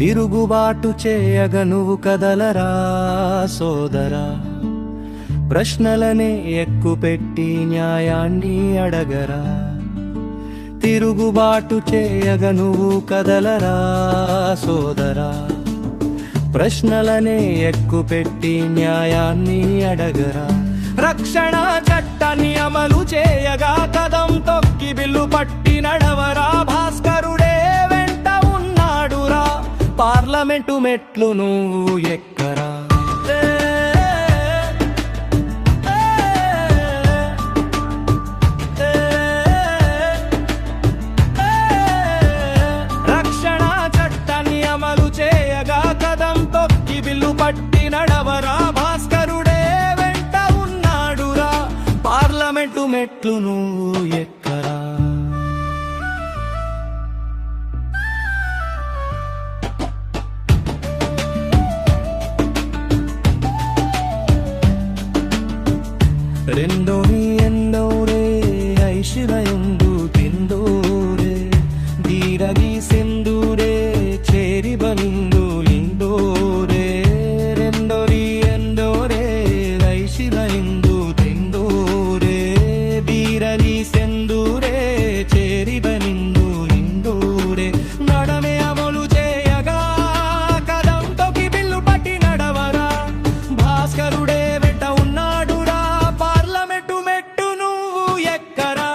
తిరుగుబాటు చేయగ నువ్వు కదలరా సోదరా, ప్రశ్నలనే ఎక్కుపెట్టి న్యాయాన్ని అడగరా. తిరుగుబాటు చేయగ నువ్వు కదలరా సోదరా, ప్రశ్నలనే ఎక్కుపెట్టి న్యాయాన్ని అడగరా. రక్షణ చట్టాన్ని అమలు చేయగా కదం తొక్కి బిల్లు పట్టి నడవరా. భాస్కరుడే వెంట ఉన్నాడురా, పార్లమెంటు మెట్లు నువ్వు ఎక్కరా. రక్షణ చట్టాన్ని అమలు చేయగా కదం తొక్కి బిల్లు పట్టి నడవరా. భాస్కరుడే వెంట ఉన్నాడురా, పార్లమెంటు మెట్లు నువ్వు ఎక్కరా. రెండోని ఎండోరే ఐశ్వర్యందు తిందోరే, ధీరగి సెందూరే చేరి బలిందు లిందోరే. రెండోని ఎండోరే ఐశ్వర్యందు తిందోరే, ధీరగి సెందూరే చేరి బలిందు లిందోరే. నడమే అమలు చేయగా కదం తొక్కి బిల్లు పట్టి నడవరా. భాస్కరుడే వెంట ఉన్నాడురా, పార్లమెంటు మెట్టు నువ్వు ఎక్కరా.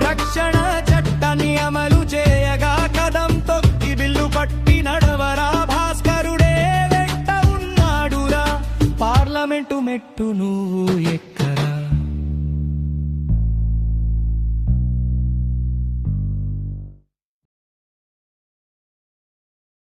రక్షణ చట్టాన్ని అమలు చేయగా కదం తొక్కి బిల్లు పట్టి నడవరా. భాస్కరుడే వెంట ఉన్నాడురా, పార్లమెంటు మెట్టు నువ్వు ఎక్కరా.